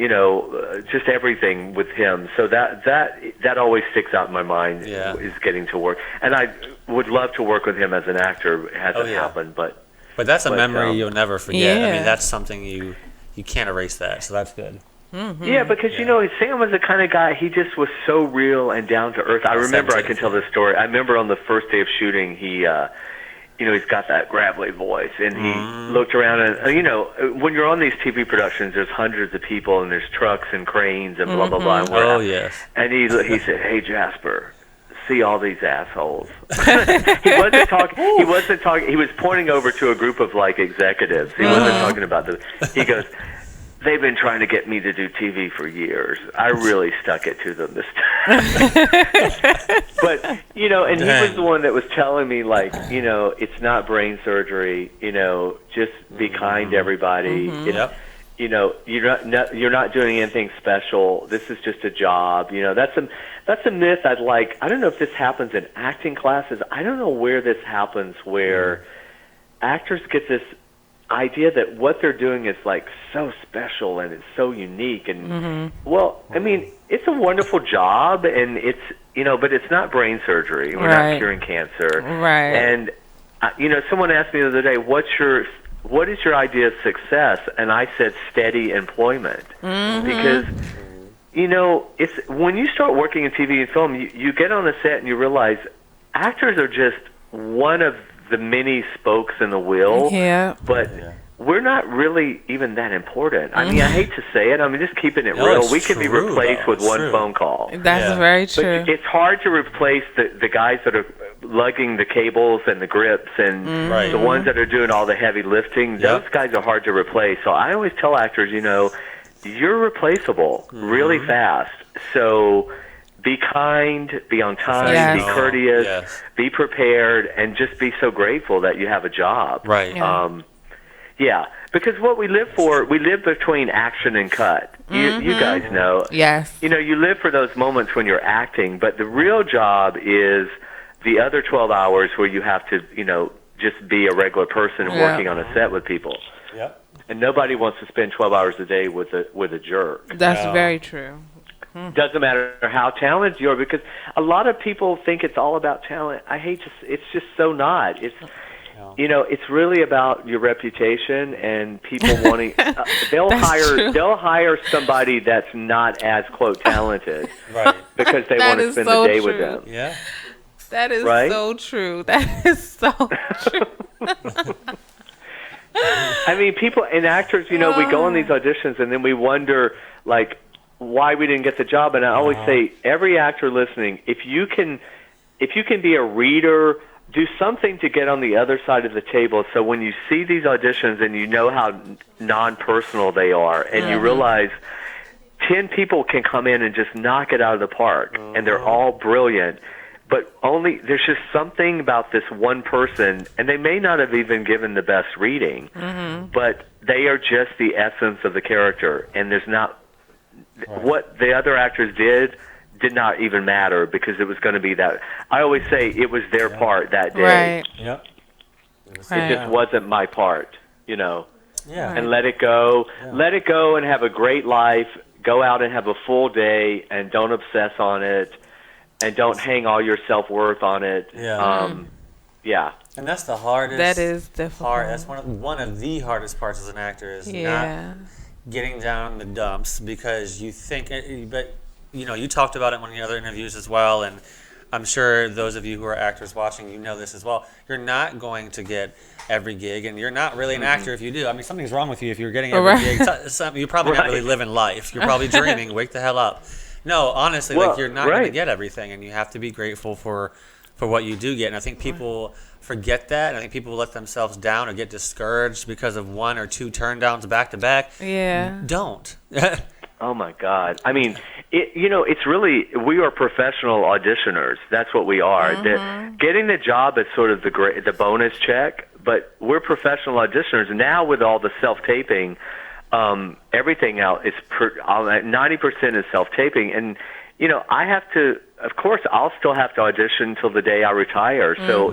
just everything with him. So that always sticks out in my mind is getting to work, and I would love to work with him as an actor. It hasn't happened, but that's a memory you'll never forget. Yeah. That's something you can't erase that, so that's good. Yeah, because Sam was the kind of guy, he just was so real and down to earth. I remember, I can tell this story. I remember on the first day of shooting, he he's got that gravelly voice, and he looked around and, when you're on these TV productions, there's hundreds of people, and there's trucks and cranes and blah, blah, blah. And Oh, yes. And he said, "Hey, Jasper, see all these assholes." He wasn't talking. He was pointing over to a group of, like, executives. He wasn't talking about he goes, "They've been trying to get me to do TV for years. I really stuck it to them this time." But, and he was the one that was telling me, like, it's not brain surgery, just be kind to everybody. It's, you're not doing anything special. This is just a job. That's a myth I don't know if this happens in acting classes. I don't know where this happens, where actors get this idea that what they're doing is, like, so special and it's so unique. And well, I mean, it's a wonderful job, and it's but it's not brain surgery. We're not curing cancer. Right. And someone asked me the other day, what is your idea of success? And I said steady employment. Because it's when you start working in TV and film, you get on the set and you realize actors are just one of the many spokes in the wheel. Yeah. But we're not really even that important. I mean, I hate to say it. I mean, just keeping it real. We can be replaced with one phone call. That's very true. But it's hard to replace the guys that are lugging the cables and the grips and the ones that are doing all the heavy lifting. Those guys are hard to replace. So I always tell actors, you're replaceable really fast. So be kind, be on time, be courteous, be prepared, and just be so grateful that you have a job. Right. Because what we live for, we live between action and cut. You guys know. Yes. You live for those moments when you're acting, but the real job is the other 12 hours where you have to, just be a regular person working on a set with people. Yep. And nobody wants to spend 12 hours a day with a jerk. That's very true. Doesn't matter how talented you are, because a lot of people think it's all about talent. It's just so not. It's it's really about your reputation and people wanting. They'll hire somebody that's not as quote talented, because they want to spend the day with them. Yeah, that is so true. That is so true. I mean, people and actors, we go on these auditions and then we wonder, like, why we didn't get the job. And I always say, every actor listening, if you can be a reader, do something to get on the other side of the table. So when you see these auditions and you know how non-personal they are, and you realize 10 people can come in and just knock it out of the park, and they're all brilliant, but there's just something about this one person, and they may not have even given the best reading, but they are just the essence of the character, and there's not what the other actors did not even matter, because it was going to be that. I always say it was their part that day. Right. Yep. It just wasn't my part, Yeah. And let it go. Yeah. Let it go and have a great life. Go out and have a full day, and don't obsess on it, and don't hang all your self-worth on it. Yeah. And that's the hardest. That is difficult. That's one of the hardest parts as an actor is not getting down in the dumps, because you think, but you talked about it in one of the other interviews as well, and I'm sure those of you who are actors watching, know this as well. You're not going to get every gig, and you're not really an actor if you do. I mean, something's wrong with you if you're getting every gig. You're probably not really living life. You're probably dreaming. Wake the hell up. No, honestly, you're not going to get everything, and you have to be grateful for what you do get. And I think people forget that, and I think people let themselves down or get discouraged because of one or two turndowns back to back. Yeah. Don't. Oh my God! I mean, it's really, we are professional auditioners. That's what we are. Getting the job is sort of the bonus check, but we're professional auditioners. Now with all the self-taping, everything out is 90% is self-taping, and I have to. Of course, I'll still have to audition until the day I retire. So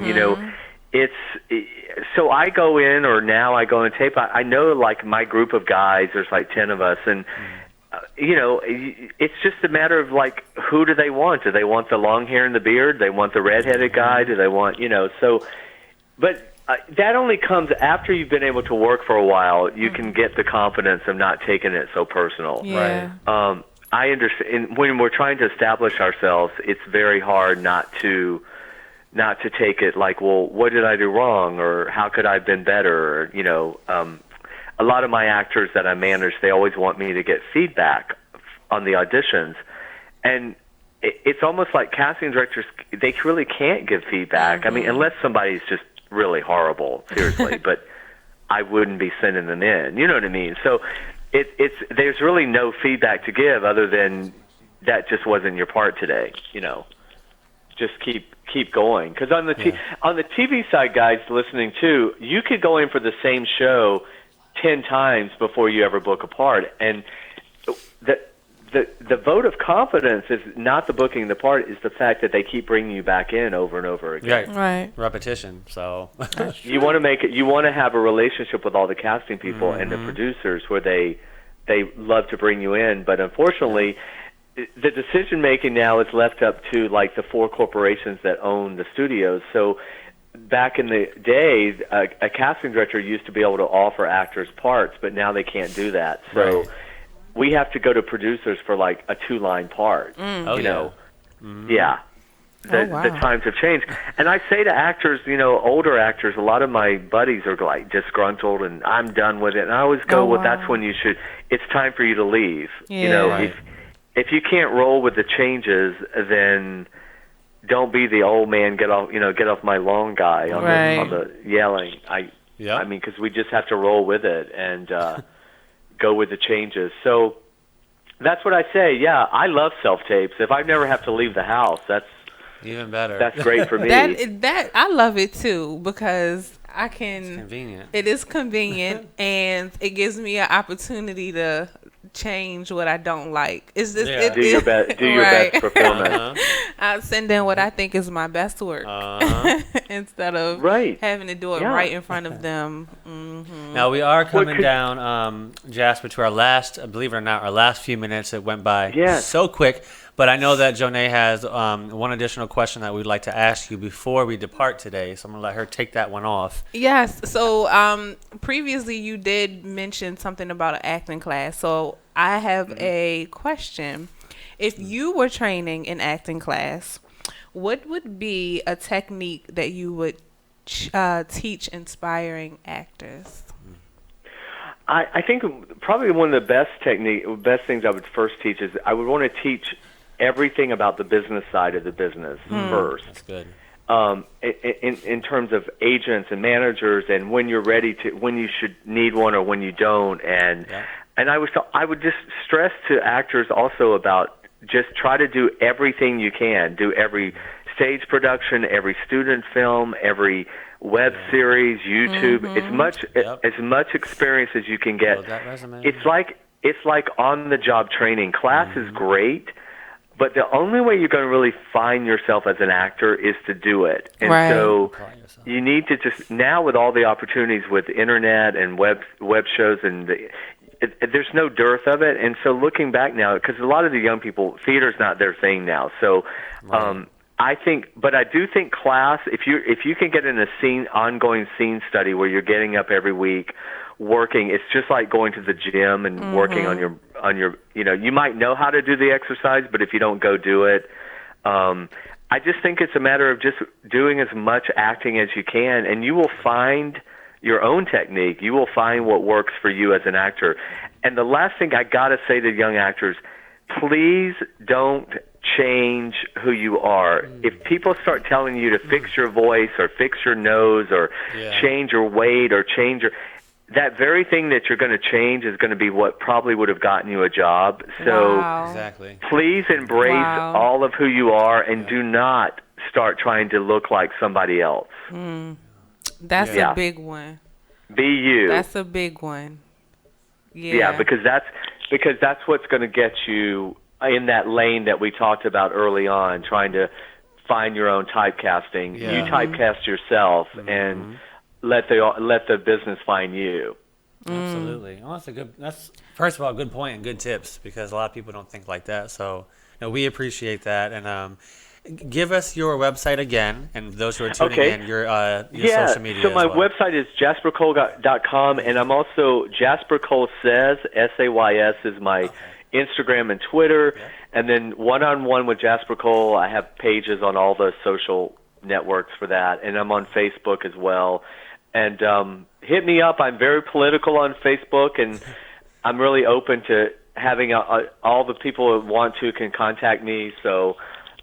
so I go in, or now I go and tape. I know, like, my group of guys. There's like 10 of us, and. It's just a matter of, like, who do they want? Do they want the long hair and the beard? Do they want the redheaded guy? Do they want, so, but that only comes after you've been able to work for a while. You can get the confidence of not taking it so personal. Yeah. Right. I understand when we're trying to establish ourselves, it's very hard not to not to take it like, well, what did I do wrong, or how could I have been better? Or, a lot of my actors that I manage, they always want me to get feedback on the auditions, and it's almost like casting directors, they really can't give feedback. I mean, unless somebody's just really horrible, seriously, but I wouldn't be sending them in. You know what I mean? So there's really no feedback to give other than that just wasn't your part today. Just keep going. Because on the TV side, guys listening too, you could go in for the same show 10 times before you ever book a part, and the vote of confidence is not the booking the part, is the fact that they keep bringing you back in over and over again. Right. Repetition. So you want to make it. You want to have a relationship with all the casting people and the producers where they love to bring you in, but unfortunately, the decision making now is left up to like the 4 corporations that own the studios. So back in the day, a casting director used to be able to offer actors parts, but now they can't do that. So we have to go to producers for like a 2-line part. The times have changed. And I say to actors, older actors, a lot of my buddies are like disgruntled and I'm done with it. And I always go, well, that's when you should, it's time for you to leave. If you can't roll with the changes, then don't be the old man, get off my lawn guy on the yelling. I mean, because we just have to roll with it and go with the changes. So that's what I say. Yeah, I love self-tapes. If I never have to leave the house, that's even better. That's great for me. That I love it too, because I can. It's convenient. It is convenient, and it gives me an opportunity to change what I don't like. It's just do your best performance. I send in what I think is my best work instead of having to do it right in front of them. Now we are coming down, Jasper, to our last, believe it or not, our last few minutes. It went by so quick. But I know that Jonée has one additional question that we'd like to ask you before we depart today. So I'm going to let her take that one off. Yes. So previously you did mention something about an acting class. So I have a question. If you were training in acting class, what would be a technique that you would teach inspiring actors? I think probably one of the best things I would first teach is I would want to teach everything about the business side of the business first. That's good. In terms of agents and managers, and when you're ready to, when you should need one or when you don't, and I would just stress to actors also about just try to do everything you can, do every stage production, every student film, every web series, YouTube, as much experience as you can get. It's like on the job training. Class is great. But the only way you're going to really find yourself as an actor is to do it. And so you need to just, now with all the opportunities with internet and web shows, and there's no dearth of it. And so looking back now, because a lot of the young people, theater's not their thing now. So I do think class, if you can get in a ongoing scene study where you're getting up every week, working, it's just like going to the gym and working on your you might know how to do the exercise, but if you don't go do it, I just think it's a matter of just doing as much acting as you can, and you will find your own technique. You will find what works for you as an actor. And the last thing I gotta say to young actors, please don't change who you are. If people start telling you to fix your voice or fix your nose or change your weight or change your, that very thing that you're going to change is going to be what probably would have gotten you a job. So please embrace all of who you are and do not start trying to look like somebody else. That's a big one. Be you. That's a big one. Yeah, because that's what's going to get you in that lane that we talked about early on, trying to find your own typecasting. You typecast yourself and let the business find you. Absolutely. Well, that's first of all a good point and good tips, because a lot of people don't think like that. So we appreciate that. And give us your website again, and those who are tuning in, your social media. So my website is jaspercole.com, and I'm also Jasper Cole Says, SAYS is my Instagram and Twitter. And then One-on-One with Jasper Cole, I have pages on all the social networks for that, and I'm on Facebook as well. And hit me up. I'm very political on Facebook, and I'm really open to having all the people who want to can contact me. So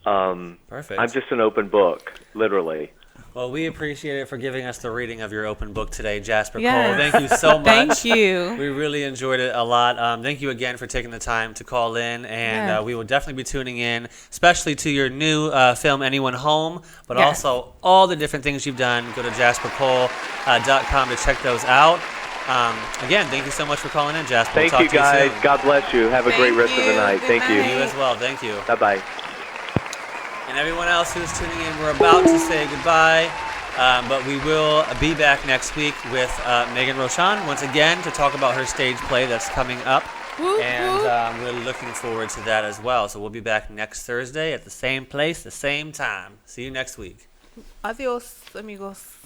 Perfect. I'm just an open book, literally. Well, we appreciate it for giving us the reading of your open book today, Jasper Yes. Cole. Thank you so much. Thank you. We really enjoyed it a lot. Thank you again for taking the time to call in, and Yes. we will definitely be tuning in, especially to your new film, Anyone Home, but Yes. also all the different things you've done. Go to jaspercole.com to check those out. Again, thank you so much for calling in, Jasper. Thank we'll you, talk guys. To you soon. God bless you. Have a great Thank rest of the you. night. Good Thank you. night. You as well. Thank you. Bye-bye. And everyone else who's tuning in, we're about to say goodbye. But we will be back next week with Megan Roshan once again to talk about her stage play that's coming up. Whoop, And we're looking forward to that as well. So we'll be back next Thursday at the same place, the same time. See you next week. Adios, amigos.